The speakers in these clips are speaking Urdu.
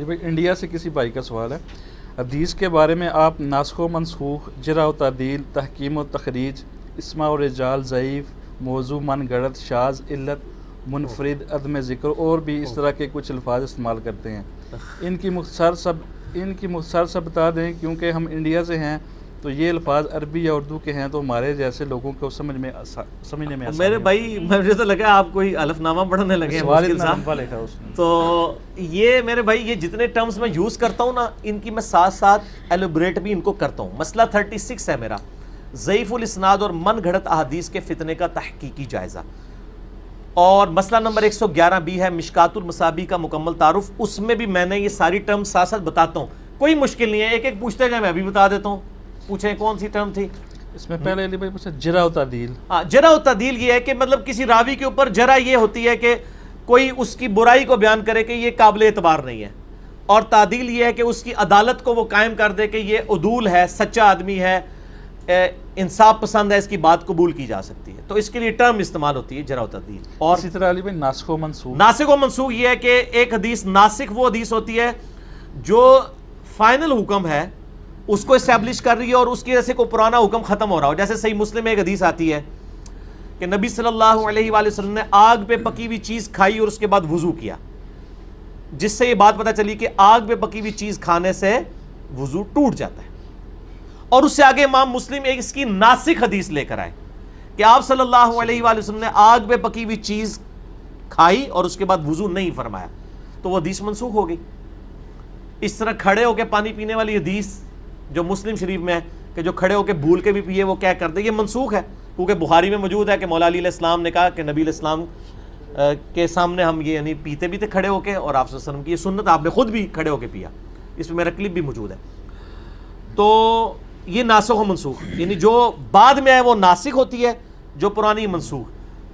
علی بھائی انڈیا سے کسی بھائی کا سوال ہے، حدیث کے بارے میں آپ ناسخ و منسوخ، جرح و تعدیل، تحکیم و تخریج، اسماء و رجال، ضعیف، موضوع، من گڑت، شاذ، علت، منفرد، عدم ذکر اور بھی اس طرح کے کچھ الفاظ استعمال کرتے ہیں، ان کی مختصر سا بتا دیں، کیونکہ ہم انڈیا سے ہیں تو یہ الفاظ عربی یا اردو کے ہیں تو ہمارے جیسے لوگوں کو سمجھنے میں آسان میرے بھائی مجھے تو لگا آپ کوئی الف نامہ پڑھنے لگے ہیں سوال مشکل اتنا سا. لمبا لکھا اس نے. تو یہ میرے بھائی یہ جتنے ٹرمز میں یوز کرتا ہوں نا ان کی میں ساتھ ساتھ ایلوبریٹ بھی ان کو کرتا ہوں. مسئلہ 36 ہے میرا، ضعیف الاسناد اور من گھڑت احادیث کے فتنے کا تحقیقی جائزہ. اور مسئلہ نمبر 111 بھی ہے مشکات المصابیح کا مکمل تعارف. اس میں بھی میں نے یہ ساری ٹرم ساتھ ساتھ بتاتا ہوں، کوئی مشکل نہیں ہے، ایک ایک پوچھتے گئے میں ابھی بتا دیتا ہوں. پوچھیں کون سی ٹرم تھی اس میں؟ پہلے علی بھائی پوچھا جرح و تعدیل. جرح و تعدیل یہ ہے کہ مطلب کسی راوی کے اوپر جرح یہ ہوتی ہے کہ کوئی اس کی برائی کو بیان کرے کہ یہ قابل اعتبار نہیں ہے، اور تعدیل یہ ہے کہ اس کی عدالت کو وہ قائم کر دے کہ یہ عدول ہے، سچا آدمی ہے، انصاف پسند ہے، اس کی بات قبول کی جا سکتی ہے. تو اس کے لیے ٹرم استعمال ہوتی ہے جرح و تعدیل. اور اسی طرح علی بھائی ناسخ و منسوخ. ناسخ و منسوخ یہ ہے کہ ایک حدیث ناسخ وہ حدیث ہوتی ہے جو فائنل حکم ہے اس کو اسٹیبلش کر رہی ہے اور اس کی وجہ سے کوئی پرانا حکم ختم ہو رہا ہو. جیسے صحیح مسلم میں ایک حدیث آتی ہے کہ نبی صلی اللہ علیہ وآلہ وسلم نے آگ پہ پکی ہوئی چیز کھائی اور اس کے بعد وضو کیا، جس سے یہ بات پتہ چلی کہ آگ پہ پکی ہوئی چیز کھانے سے وضو ٹوٹ جاتا ہے. اور اس سے آگے امام مسلم ایک اس کی ناسخ حدیث لے کر آئے کہ آپ صلی اللہ علیہ وآلہ وسلم نے آگ پہ پکی ہوئی چیز کھائی اور اس کے بعد وضو نہیں فرمایا، تو وہ حدیث منسوخ ہو گئی. اس طرح کھڑے ہو کے پانی پینے والی حدیث جو مسلم شریف میں ہے کہ جو کھڑے ہو کے بھول کے بھی پیے وہ کیا کرتے، یہ منسوخ ہے، کیونکہ بخاری میں موجود ہے کہ مولا علی علیہ السلام نے کہا کہ نبی علیہ السلام کے سامنے ہم یہ یعنی پیتے بھی تھے کھڑے ہو کے، اور آپ صلی اللہ علیہ وسلم کی یہ سنت آپ نے خود بھی کھڑے ہو کے پیا. اس میں میرا کلپ بھی موجود ہے. تو یہ ناسخ و منسوخ یعنی جو بعد میں ہے وہ ناسخ ہوتی ہے، جو پرانی منسوخ.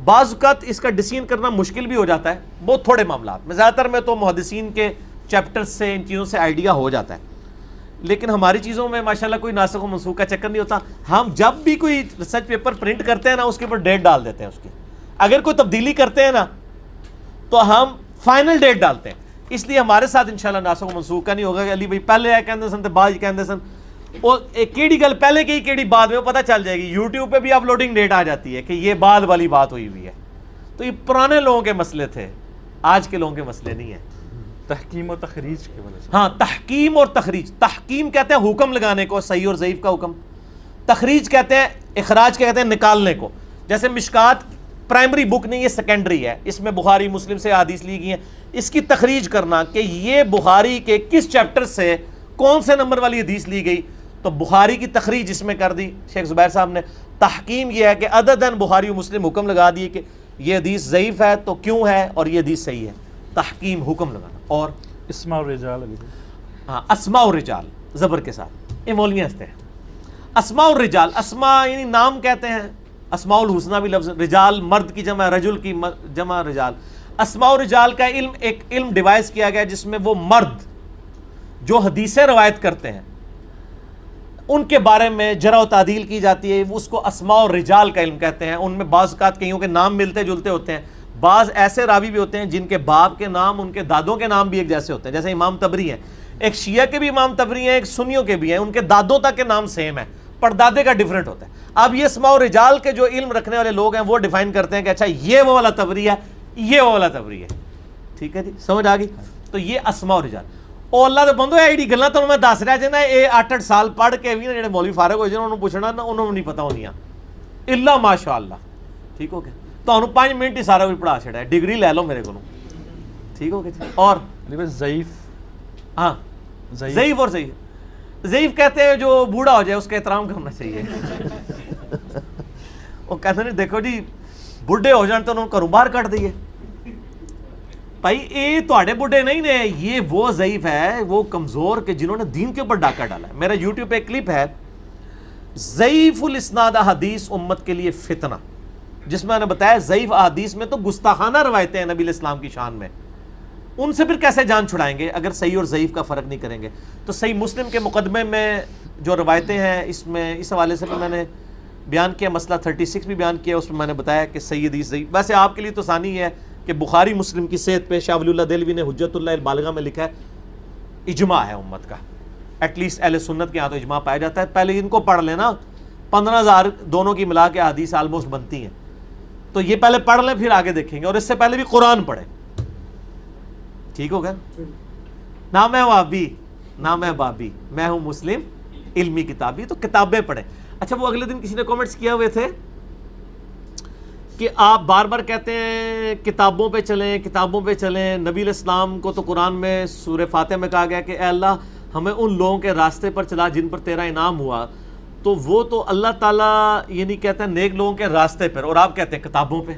بعض اوقات اس کا ڈسین کرنا مشکل بھی ہو جاتا ہے بہت تھوڑے معاملات میں. زیادہ تر میں تو محدثین کے چیپٹر سے ان چیزوں سے آئیڈیا ہو جاتا ہے، لیکن ہماری چیزوں میں ماشاءاللہ کوئی ناسخ و منسوخ کا چکر نہیں ہوتا. ہم جب بھی کوئی ریسرچ پیپر پرنٹ کرتے ہیں نا اس کے اوپر ڈیٹ ڈال دیتے ہیں. اس کی اگر کوئی تبدیلی کرتے ہیں نا تو ہم فائنل ڈیٹ ڈالتے ہیں. اس لیے ہمارے ساتھ انشاءاللہ ناسخ و منسوخ کا نہیں ہوگا کہ علی بھائی پہلے آئے کہندے سن تے بعد کہندے سن، وہ کیڑی گل پہلے کی کیڑی بعد میں وہ پتہ چل جائے گی. یوٹیوب پہ بھی اپلوڈنگ ڈیٹ آ جاتی ہے کہ یہ بعد والی بات ہوئی ہوئی ہے. تو یہ پرانے لوگوں کے مسئلے تھے، آج کے لوگوں کے مسئلے نہیں ہیں. تحکیم و تخریج کی وجہ سے. ہاں تحکیم اور تخریج. تحکیم کہتے ہیں حکم لگانے کو، صحیح اور ضعیف کا حکم. تخریج کہتے ہیں اخراج کہتے ہیں نکالنے کو. جیسے مشکات پرائمری بک نہیں، یہ سیکنڈری ہے، اس میں بخاری مسلم سے حدیث لی گئی ہیں. اس کی تخریج کرنا کہ یہ بخاری کے کس چیپٹر سے کون سے نمبر والی حدیث لی گئی، تو بخاری کی تخریج اس میں کر دی شیخ زبیر صاحب نے. تحکیم یہ ہے کہ عدداً بخاری و مسلم حکم لگا دیے کہ یہ حدیث ضعیف ہے تو کیوں ہے اور یہ حدیث صحیح ہے. تحکیم حکم لگانا. اور اسماء و رجال علی بھائی. ہاں اسماء و رجال زبر کے ساتھ یہ مولوی ہنستے ہیں. اسماء و رجال، اسماء یعنی نام کہتے ہیں، اسماء الحسنہ بھی لفظ، رجال مرد کی جمع، رجل کی جمع رجال. اسماء و رجال کا علم ایک علم ڈیوائز کیا گیا جس میں وہ مرد جو حدیثیں روایت کرتے ہیں ان کے بارے میں جرح و تعدیل کی جاتی ہے. اس کو اسماء و رجال کا علم کہتے ہیں. ان میں بعض اوقات کئیوں کے نام ملتے جلتے ہوتے ہیں. بعض ایسے راوی بھی ہوتے ہیں جن کے باپ کے نام ان کے دادوں کے نام بھی ایک جیسے ہوتے ہیں. جیسے امام تبری ہیں، ایک شیعہ کے بھی امام تبری ہیں، ایک سنیوں کے بھی ہیں، ان کے دادوں تک کے نام سیم ہے، پردادے کا ڈیفرنٹ ہوتا ہے. اب یہ اسماء و رجال کے جو علم رکھنے والے لوگ ہیں وہ ڈیفائن کرتے ہیں کہ اچھا یہ وہ والا تبری ہے، یہ وہ والا تبری ہے. ٹھیک ہے جی، سمجھ آ گئی. تو یہ اسماء و رجال. او اللہ دے بندو ایڈی گلاں تانوں میں دس رہا جے نا، اے 8-8 سال پڑھ کے بھی نا جڑے مولوی فارغ ہوئے جے انہوں پوچھنا نا انہوں نہیں پتہ ہونیاں الا ماشاءاللہ. ٹھیک ہو گیا. تانوں 5 منٹ ہی سارا کوئی پڑھا چھڑا ہے، ڈگری لے لو میرے کولوں. ٹھیک ہو گیا. اور ضعیف. ہاں ضعیف اور صحیح. ضعیف کہتے ہیں جو بوڑھا ہو جائے اس کا احترام کرنا چاہیے. وہ کہتے ہیں دیکھو جی بڈھے ہو جان تو انہوں کو گھروں باہر کٹ دیے. بھائی یہ تواڈے بڈھے نہیں نے، یہ وہ ضعیف ہے، وہ کمزور کہ جنہوں نے دین کے اوپر ڈاکہ ڈالا ہے. میرا یوٹیوب پہ ایک کلپ ہے ضعیف الاسناد احادیث امت کے لیے فتنہ، جس میں نے بتایا ضعیف احادیث میں تو گستاخانہ روایتیں ہیں نبی علیہ السلام کی شان میں، ان سے پھر کیسے جان چھڑائیں گے اگر صحیح اور ضعیف کا فرق نہیں کریں گے. تو صحیح مسلم کے مقدمے میں جو روایتیں ہیں اس میں اس حوالے سے بھی میں نے بیان کیا. مسئلہ 36 بھی بیان کیا، اس میں میں نے بتایا کہ صحیح حدیث ضعیف. ویسے آپ کے لیے تو آسانی ہے کہ بخاری مسلم کی صحت پہ شاہ ولی اللہ دہلوی نے حجت اللہ البالغہ میں لکھا ہے اجماع ہے امت کا، ایٹ لیسٹ اہل سنت کے یہاں تو اجماع پایا جاتا ہے. پہلے ان کو پڑھ لینا، 15,000 دونوں کی ملا کے حدیث آلموسٹ بنتی ہیں، تو یہ پہلے پڑھ لیں پھر آگے دیکھیں گے. اور اس سے پہلے بھی قرآن پڑھیں. ٹھیک ہو گیا؟ نہ میں وہابی نہ میں بابی، میں ہوں مسلم علمی کتابی. تو کتابیں پڑھیں. اچھا وہ اگلے دن کسی نے کامنٹس کیا ہوئے تھے کہ آپ بار بار کہتے ہیں کتابوں پہ چلیں کتابوں پہ چلیں. نبی علیہ السلام کو تو قرآن میں سورہ فاتحہ میں کہا گیا کہ اے اللہ ہمیں ان لوگوں کے راستے پر چلا جن پر تیرا انعام ہوا. تو وہ تو اللہ تعالیٰ یہ نہیں کہتا ہے نیک لوگوں کے راستے پر، اور آپ کہتے ہیں کتابوں پہ.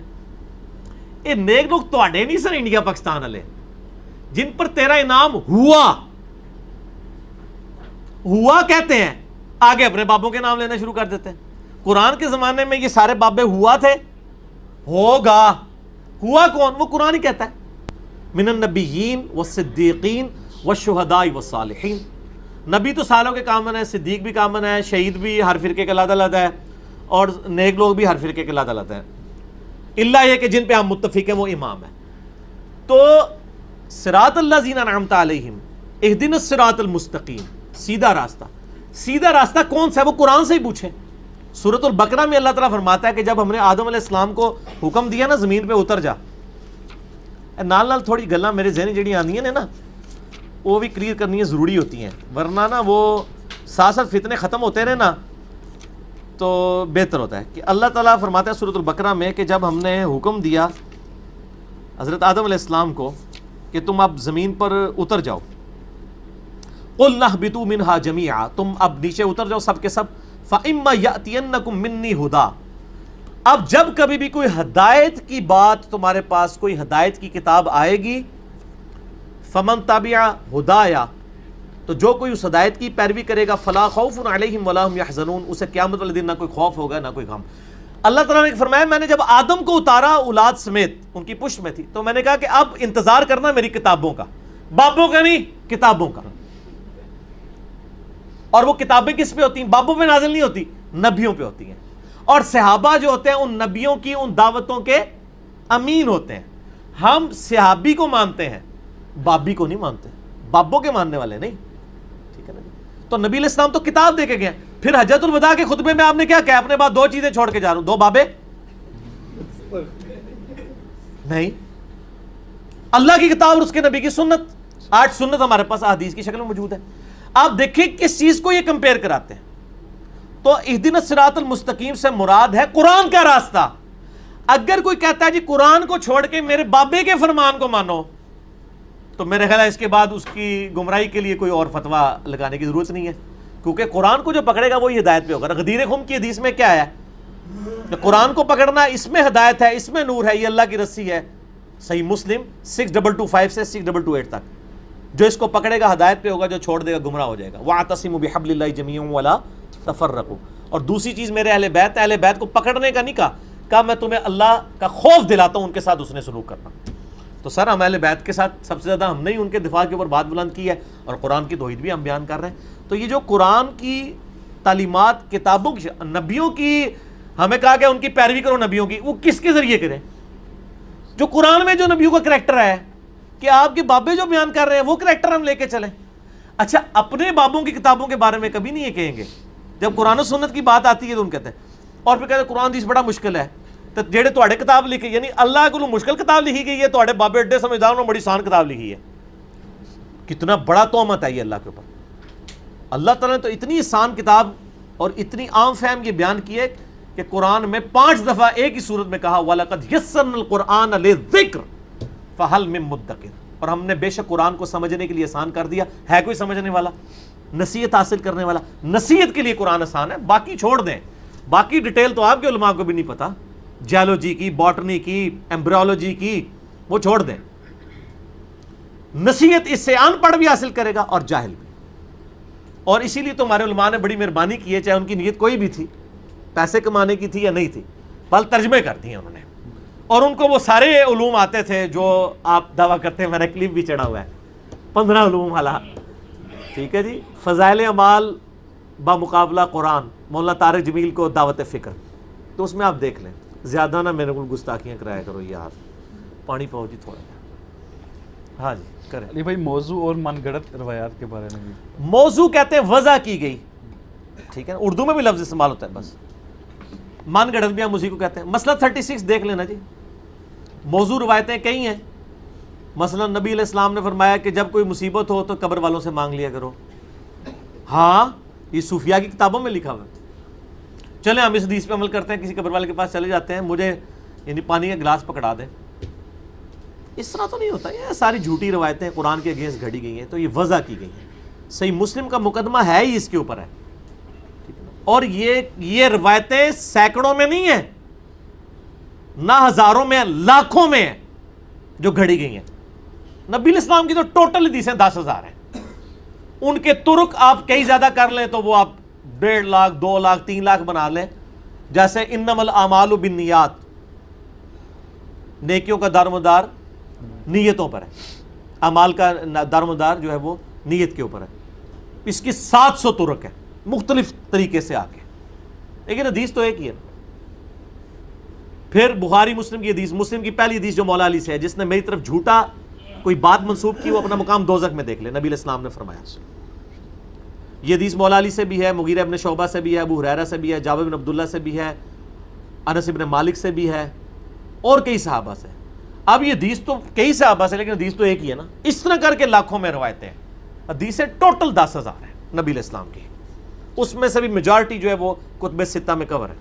یہ نیک لوگ تو نہیں سر انڈیا پاکستان والے، جن پر تیرا انعام ہوا کہتے ہیں، آگے اپنے بابوں کے نام لینا شروع کر دیتے ہیں. قرآن کے زمانے میں یہ سارے بابے ہوا تھے، ہوگا. ہوا کون؟ وہ قرآن ہی کہتا ہے من النبیین والصدیقین والشہداء والصالحین. نبی تو سالوں کے کامن ہے، صدیق بھی کامن ہے، شہید بھی ہر فرقے کا علیحدہ علیحدہ ہے، اور نیک لوگ بھی ہر فرقے کے علیحدہ علیحدہ ہے، اللہ یہ کہ جن پہ ہم متفق ہیں وہ امام ہے. تو صراط الذین انعمت علیہم اہدنا الصراط المستقیم، سیدھا راستہ. سیدھا راستہ کون سا ہے؟ وہ قرآن سے ہی پوچھیں. سورۃ البقرہ میں اللہ تعالیٰ فرماتا ہے کہ جب ہم نے آدم علیہ السلام کو حکم دیا نا زمین پہ اتر جا، نال نال تھوڑی گلاں میرے ذہن جڑی آندیاں نے نا وہ بھی کلیئر کرنی ضروری ہوتی ہیں، ورنہ نا وہ ساتھ ساتھ فتنے ختم ہوتے رہے نا تو بہتر ہوتا ہے. کہ اللہ تعالیٰ فرماتا ہے سورۃ البقرہ میں کہ جب ہم نے حکم دیا حضرت آدم علیہ السلام کو کہ تم اب زمین پر اتر جاؤ، قُلْنَا اهْبِطُوا مِنْهَا جَمِيعًا، تم اب نیچے اتر جاؤ سب کے سب. فَإِمَّا يَأْتِيَنَّكُم مِّنِّي هُدًى، اب جب کبھی بھی کوئی ہدایت کی بات تمہارے پاس، کوئی ہدایت کی کتاب آئے گی، فَمَن تَبِعَ هُدَايَا، تو جو کوئی اس ہدایت کی پیروی کرے گا، فَلَا خَوْفٌ عَلَيْهِمْ وَلَا هُمْ يَحْزَنُونَ، اسے قیامت والے دن نہ کوئی خوف ہوگا نہ کوئی غم. اللہ تعالیٰ نے فرمایا میں نے جب آدم کو اتارا اولاد سمیت، ان کی پشت میں تھی، تو میں نے کہا کہ اب انتظار کرنا میری کتابوں کا، بابوں کا نہیں، کتابوں کا. اور وہ کتابیں کس پہ ہوتی ہیں؟ بابوں پہ نازل نہیں ہوتی، نبیوں پہ ہوتی ہیں. اور صحابہ جو ہوتے ہیں ان نبیوں کی ان دعوتوں کے امین ہوتے ہیں. ہم صحابی کو مانتے ہیں، بابی کو نہیں مانتے، بابوں کے ماننے والے نہیں. ٹھیک ہے نا؟ تو نبی علیہ السلام تو کتاب دے کے گئے. پھر حجۃ الوداع کے خطبے میں آپ نے کیا کہا؟ اپنے بعد 2 چیزیں چھوڑ کے جا رہا ہوں، 2 بابے نہیں، اللہ کی کتاب اور اس کے نبی کی سنت. 8 سنت ہمارے پاس احادیث کی شکل میں موجود ہے. آپ دیکھیں کس چیز کو یہ کمپیئر کراتے ہیں. تو اہدنا الصراط المستقیم سے مراد ہے قرآن کا راستہ. اگر کوئی کہتا ہے جی قرآن کو چھوڑ کے میرے بابے کے فرمان کو مانو، تو میرے خیال ہے اس کے بعد اس کی گمراہی کے لیے کوئی اور فتویٰ لگانے کی ضرورت نہیں ہے، کیونکہ قرآن کو جو پکڑے گا وہی ہدایت پہ ہوگا. غدیر خم کی حدیث میں کیا ہے کہ قرآن کو پکڑنا، اس میں ہدایت ہے، اس میں نور ہے، یہ اللہ کی رسی ہے. صحیح مسلم 6225 سے 6228 تک. جو اس کو پکڑے گا ہدایت پہ ہوگا، جو چھوڑ دے گا گمراہ ہو جائے گا. وَاعْتَصِمُوا بِحَبْلِ اللَّهِ جَمِيعًا وَلَا تَفَرَّقُوا. اور دوسری چیز میرے اہل بیت کو پکڑنے کا نہیں کہا میں تمہیں اللہ کا خوف دلاتا ہوں، ان کے ساتھ اس نے سلوک کرنا. تو سر ہم اہل بیت کے ساتھ سب سے زیادہ ہم نے ہی ان کے دفاع کے اوپر بات بلند کی ہے، اور قرآن کی توحید بھی ہم بیان کر رہے ہیں. تو یہ جو قرآن کی تعلیمات، کتابوں کی، نبیوں کی ہمیں کہا کہ ان کی پیروی کرو، نبیوں کی، وہ کس کے ذریعے کریں؟ جو قرآن میں جو نبیوں کا کریکٹر ہے کہ آپ کے بابے جو بیان کر رہے ہیں وہ کریکٹر ہم لے کے چلیں. اچھا اپنے بابوں کی کتابوں کے بارے میں کبھی نہیں یہ کہیں گے. جب قرآن و سنت کی بات آتی ہے تو ان کہتے ہیں، اور پھر کہتے ہیں قرآن حدیث بڑا مشکل ہے. تو جڑے تواڈے کتاب لکھی، یعنی اللہ کو مشکل کتاب لکھی گئی ہے، تواڈے بابے اڈے سمجھدار نے بڑی آسان کتاب لکھی ہے. کتنا بڑا تہمت ہے یہ اللہ کے اوپر. اللہ تعالیٰ نے تو اتنی آسان کتاب اور اتنی عام فہم یہ بیان کی ہے کہ قرآن میں 5 دفعہ ایک ہی صورت میں کہا وَلَقَدْ يَسَّرْنَا الْقُرْآنَ لِلذِّكْرِ فَهَلْ مِن مُدَّكِرٍ. اور ہم نے بے شک قرآن کو سمجھنے کے لیے آسان کر دیا. ہے کوئی سمجھنے والا، نصیحت حاصل کرنے والا؟ نصیحت کے لیے قرآن آسان ہے، باقی چھوڑ دیں. باقی ڈیٹیل تو آپ کے علماء کو بھی نہیں پتا، جیولوجی کی، باٹنی کی، ایمبریولوجی کی، وہ چھوڑ دیں. نصیحت اس سے ان پڑھ بھی حاصل کرے گا اور جاہل بھی. اور اسی لیے تو ہمارے علماء نے بڑی مہربانی کی ہے، چاہے ان کی نیت کوئی بھی تھی، پیسے کمانے کی تھی یا نہیں تھی، بل ترجمے کر دیے انہوں نے. اور ان کو وہ سارے علوم آتے تھے جو آپ دعویٰ کرتے ہیں. میرا کلپ بھی چڑھا ہوا ہے 15 علوم والا. ٹھیک ہے جی. فضائل اعمال بمقابلہ قرآن، مولانا طارق جمیل کو دعوت فکر، تو اس میں آپ دیکھ لیں. زیادہ نہ میرے کو گستاخیاں کرایا کرو یار. پانی پاؤ جی تھوڑا. ہاں جی کریں. علی بھائی موضوع اور من گڑت روایات کے بارے میں بھی. موضوع کہتے ہیں وضع کی گئی, ٹھیک ہے, اردو میں بھی لفظ استعمال ہوتا ہے بس. من گڑت بھی ہم اسی کو کہتے ہیں. مسئلہ 36 دیکھ لینا جی. موضوع روایتیں کئی ہیں. مثلا نبی علیہ السلام نے فرمایا کہ جب کوئی مصیبت ہو تو قبر والوں سے مانگ لیا کرو. ہاں یہ صوفیاء کی کتابوں میں لکھا ہوا ہے. چلیں ہم اس حدیث پہ عمل کرتے ہیں, کسی قبر والے کے پاس چلے جاتے ہیں, مجھے یعنی پانی کا گلاس پکڑا دیں. اس طرح تو نہیں ہوتا. یہ ساری جھوٹی روایتیں قرآن کے اگینسٹ گھڑی گئی ہیں, تو یہ وضع کی گئی ہیں. صحیح مسلم کا مقدمہ ہے ہی اس کے اوپر ہے. اور یہ روایتیں سینکڑوں میں نہیں ہیں, نہ ہزاروں میں, لاکھوں میں ہیں جو گھڑی گئی ہیں. نبی علیہ السلام کی تو ٹوٹل حدیثیں 10,000 ہیں. ان کے ترک آپ کئی زیادہ کر لیں تو وہ آپ 1.5 لاکھ 2 لاکھ 3 لاکھ بنا لیں. جیسے انما الاعمال بالنیات, نیکیوں کا دارمدار نیتوں پر ہے, اعمال کا دارمدار جو ہے وہ نیت کے اوپر ہے. اس کی 700 ترک ہے مختلف طریقے سے آ کے, لیکن حدیث تو ایک ہی ہے. پھر بخاری مسلم کی حدیث, مسلم کی پہلی حدیث جو مولا علی سے ہے, جس نے میری طرف جھوٹا کوئی بات منسوب کی وہ اپنا مقام دوزخ میں دیکھ لے. نبی علیہ السلام نے فرمایا. یہ حدیث مولا علی سے بھی ہے, مغیرہ ابن شعبہ سے بھی ہے, ابو ہریرہ سے بھی ہے, جابر بن عبداللہ سے بھی ہے, انس بن مالک سے بھی ہے, اور کئی صحابہ سے. اب یہ حدیث تو کئی صحابہ سے, لیکن حدیث تو ایک ہی ہے نا. اس طرح کر کے لاکھوں میں روایتیں ہیں. حدیثیں ٹوٹل 10,000 ہیں نبی علیہ السلام کی. اس میں سے بھی میجارٹی جو ہے وہ کتب ستہ میں کور ہے.